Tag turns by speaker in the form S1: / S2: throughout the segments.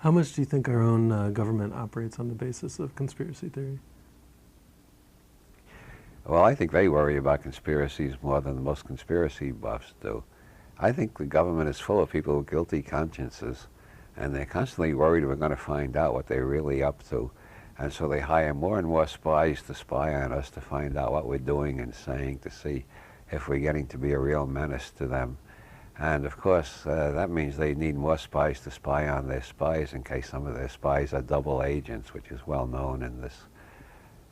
S1: How much do you think our own government operates on the basis of conspiracy theory?
S2: Well, I think they worry about conspiracies more than most conspiracy buffs do. I think the government is full of people with guilty consciences, and they're constantly worried we're going to find out what they're really up to. And so they hire more and more spies to spy on us, to find out what we're doing and saying, to see if we're getting to be a real menace to them. And of course, that means they need more spies to spy on their spies in case some of their spies are double agents, which is well known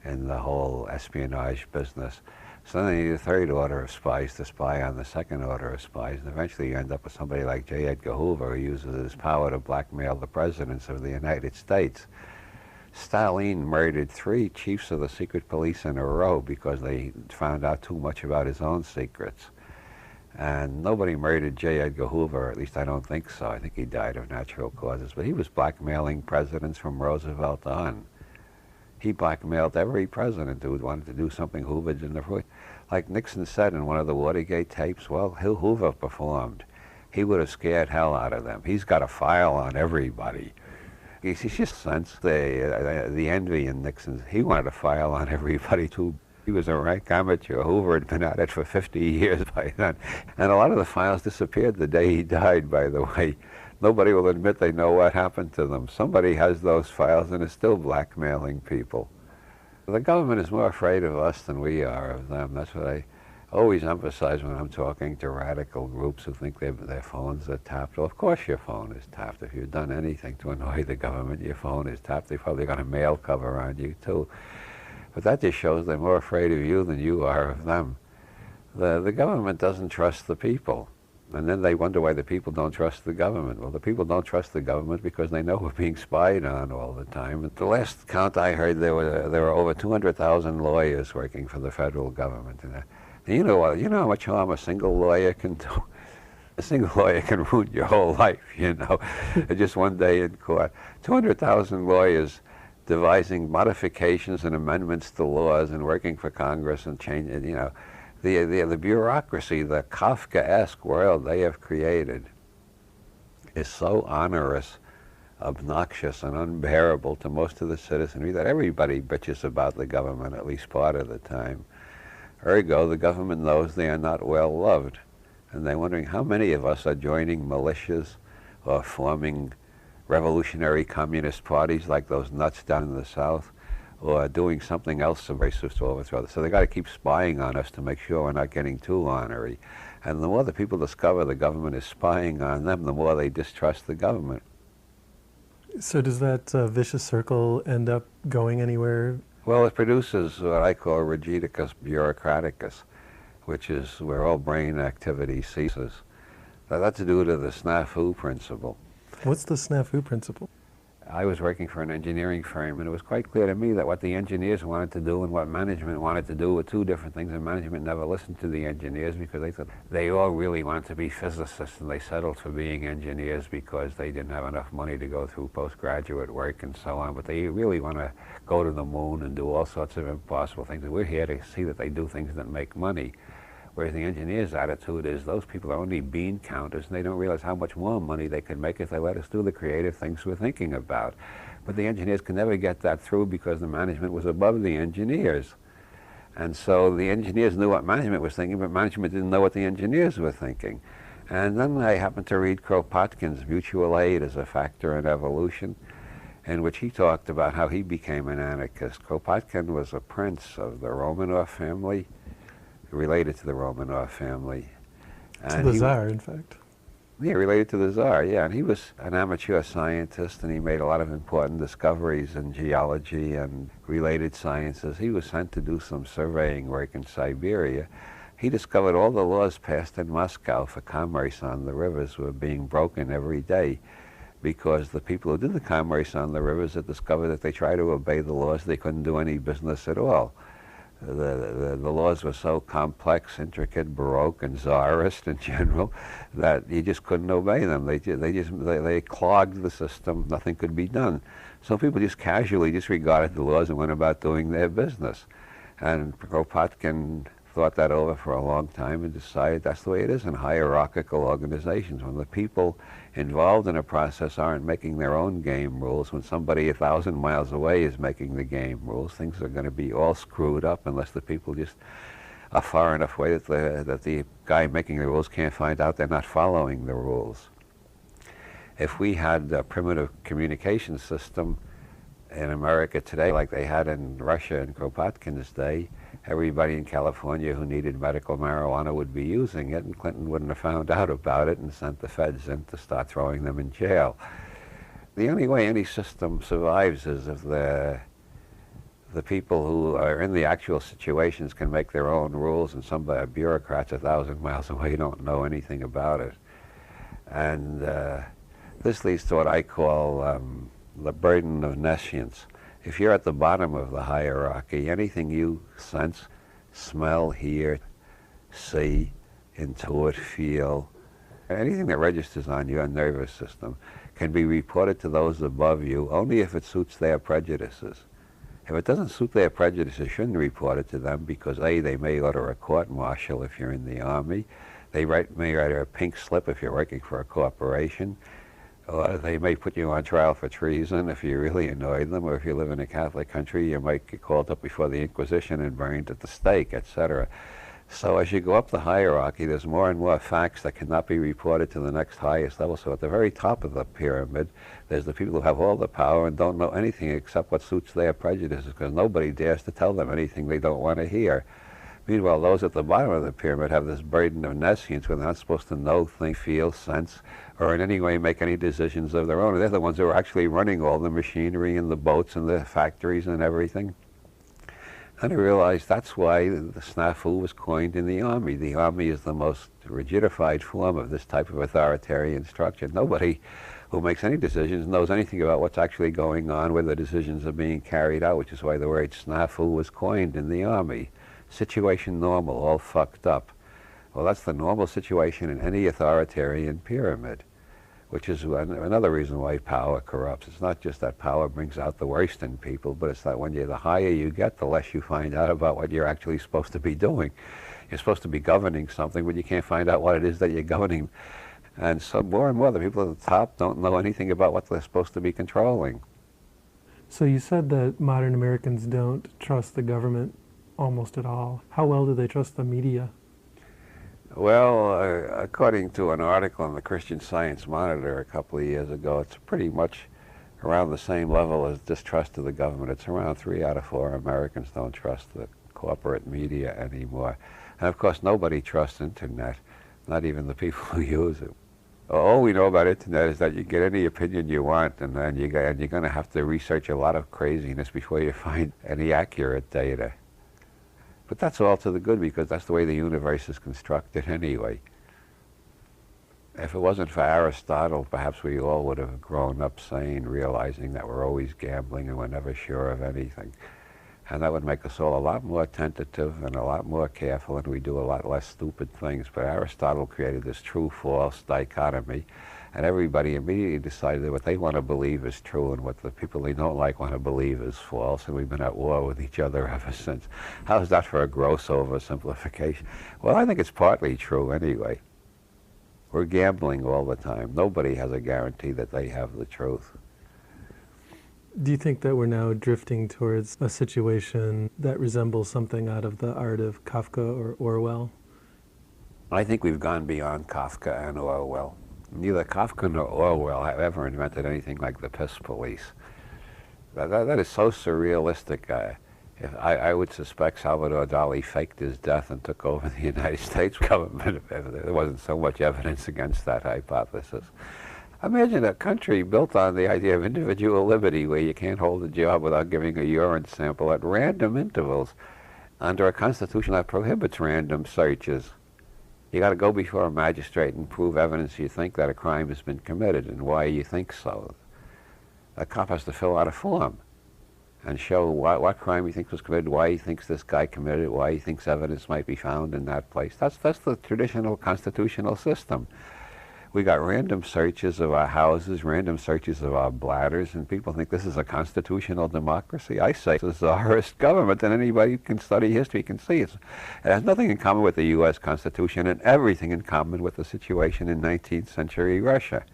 S2: in the whole espionage business. So then they need a third order of spies to spy on the second order of spies, and eventually you end up with somebody like J. Edgar Hoover, who uses his power to blackmail the presidents of the United States. Stalin murdered 3 chiefs of the secret police in a row because they found out too much about his own secrets. And nobody murdered J. Edgar Hoover, at least I don't think so. I think he died of natural causes, but he was blackmailing presidents from Roosevelt on. He blackmailed every president who wanted to do something Hoover didn't. Like Nixon said in one of the Watergate tapes, well, Hoover performed. He would have scared hell out of them. He's got a file on everybody. He just sensed the envy in Nixon. He wanted a file on everybody too. He was a rank amateur. Hoover had been at it for 50 years by then. And a lot of the files disappeared the day he died, by the way. Nobody will admit they know what happened to them. Somebody has those files and is still blackmailing people. The government is more afraid of us than we are of them. That's what I always emphasize when I'm talking to radical groups who think their phones are tapped. Well, of course your phone is tapped. If you've done anything to annoy the government, your phone is tapped. They've probably got a mail cover on you, too. But that just shows they're more afraid of you than you are of them. The government doesn't trust the people. And then they wonder why the people don't trust the government. Well, the people don't trust the government because they know we're being spied on all the time. At the last count I heard, there were over 200,000 lawyers working for the federal government. And you know how much harm a single lawyer can do? A single lawyer can ruin your whole life, you know, just one day in court. 200,000 lawyers devising modifications and amendments to laws and working for Congress and changing, you know. The bureaucracy, the Kafkaesque world they have created is so onerous, obnoxious, and unbearable to most of the citizenry that everybody bitches about the government at least part of the time. Ergo, the government knows they are not well loved, and they're wondering how many of us are joining militias or forming revolutionary communist parties like those nuts down in the South, or doing something else subversive to overthrow us. So they got to keep spying on us to make sure we're not getting too ornery. And the more the people discover the government is spying on them, the more they distrust the government.
S1: So does that vicious circle end up going anywhere?
S2: Well, it produces what I call rigidicus bureaucraticus, which is where all brain activity ceases. Now, that's due to the snafu principle.
S1: What's the snafu principle?
S2: I was working for an engineering firm, and it was quite clear to me that what the engineers wanted to do and what management wanted to do were 2 different things, and management never listened to the engineers because they thought they all really wanted to be physicists, and they settled for being engineers because they didn't have enough money to go through postgraduate work and so on, but they really want to go to the moon and do all sorts of impossible things. And we're here to see that they do things that make money. Whereas the engineers' attitude is those people are only bean counters, and they don't realize how much more money they could make if they let us do the creative things we're thinking about. But the engineers could never get that through because the management was above the engineers. And so the engineers knew what management was thinking, but management didn't know what the engineers were thinking. And then I happened to read Kropotkin's Mutual Aid as a Factor in Evolution, in which he talked about how he became an anarchist. Kropotkin was a prince of the Romanov family, related to the Romanov family.
S1: To the Tsar, in fact.
S2: Yeah, related to the Tsar, yeah. And he was an amateur scientist, and he made a lot of important discoveries in geology and related sciences. He was sent to do some surveying work in Siberia. He discovered all the laws passed in Moscow for commerce on the rivers were being broken every day because the people who did the commerce on the rivers had discovered that they tried to obey the laws, they couldn't do any business at all. The laws were so complex, intricate, baroque, and czarist in general that you just couldn't obey them. They clogged the system. Nothing could be done. So people just casually disregarded the laws and went about doing their business. And Kropotkin thought that over for a long time and decided that's the way it is in hierarchical organizations. When the people involved in a process aren't making their own game rules, when somebody 1,000 miles away is making the game rules, things are going to be all screwed up unless the people just are far enough away that the guy making the rules can't find out they're not following the rules. If we had a primitive communication system in America today, like they had in Russia in Kropotkin's day, everybody in California who needed medical marijuana would be using it, and Clinton wouldn't have found out about it and sent the feds in to start throwing them in jail. The only way any system survives is if the people who are in the actual situations can make their own rules, and somebody, bureaucrats 1,000 miles away, don't know anything about it. And this leads to what I call the burden of nescience. If you're at the bottom of the hierarchy, anything you sense, smell, hear, see, intuit, feel, anything that registers on your nervous system can be reported to those above you only if it suits their prejudices. If it doesn't suit their prejudices, you shouldn't report it to them because A, they may order a court-martial if you're in the Army, they may write a pink slip if you're working for a corporation, or they may put you on trial for treason if you really annoyed them, or if you live in a Catholic country, you might get called up before the Inquisition and burned at the stake, etc. So as you go up the hierarchy, there's more and more facts that cannot be reported to the next highest level. So at the very top of the pyramid, there's the people who have all the power and don't know anything except what suits their prejudices, because nobody dares to tell them anything they don't want to hear. Meanwhile, those at the bottom of the pyramid have this burden of nescience where they're not supposed to know, think, feel, sense, or in any way make any decisions of their own. They're the ones who are actually running all the machinery and the boats and the factories and everything. And I realized that's why the snafu was coined in the Army. The Army is the most rigidified form of this type of authoritarian structure. Nobody who makes any decisions knows anything about what's actually going on, where the decisions are being carried out, which is why the word snafu was coined in the Army. Situation normal, all fucked up. Well, that's the normal situation in any authoritarian pyramid, which is another reason why power corrupts. It's not just that power brings out the worst in people, but it's that when the higher you get, the less you find out about what you're actually supposed to be doing. You're supposed to be governing something, but you can't find out what it is that you're governing. And so more and more, the people at the top don't know anything about what they're supposed to be controlling.
S1: So you said that modern Americans don't trust the government almost at all. How well do they trust the media?
S2: Well, according to an article in the Christian Science Monitor a couple of years ago, it's pretty much around the same level as distrust of the government. It's around 3 out of 4 Americans don't trust the corporate media anymore. And of course, nobody trusts internet, not even the people who use it. All we know about internet is that you get any opinion you want, and then you're going to have to research a lot of craziness before you find any accurate data. But that's all to the good, because that's the way the universe is constructed anyway. If it wasn't for Aristotle, perhaps we all would have grown up sane, realizing that we're always gambling and we're never sure of anything. And that would make us all a lot more tentative and a lot more careful, and we do a lot less stupid things. But Aristotle created this true-false dichotomy, and everybody immediately decided that what they want to believe is true and what the people they don't like want to believe is false, and we've been at war with each other ever since. How's that for a gross oversimplification? Well, I think it's partly true anyway. We're gambling all the time. Nobody has a guarantee that they have the truth.
S1: Do you think that we're now drifting towards a situation that resembles something out of the art of Kafka or Orwell?
S2: I think we've gone beyond Kafka and Orwell. Neither Kafka nor Orwell have ever invented anything like the piss police. That is so surrealistic. I would suspect Salvador Dali faked his death and took over the United States government if there wasn't so much evidence against that hypothesis. Imagine a country built on the idea of individual liberty, where you can't hold a job without giving a urine sample at random intervals under a constitution that prohibits random searches. You got to go before a magistrate and prove evidence you think that a crime has been committed and why you think so. A cop has to fill out a form and show what crime he thinks was committed, why he thinks this guy committed it, why he thinks evidence might be found in that place. That's the traditional constitutional system. We got random searches of our houses, random searches of our bladders, and people think this is a constitutional democracy. I say it's the czarist government, and anybody who can study history can see it has nothing in common with the U.S. Constitution and everything in common with the situation in 19th century Russia.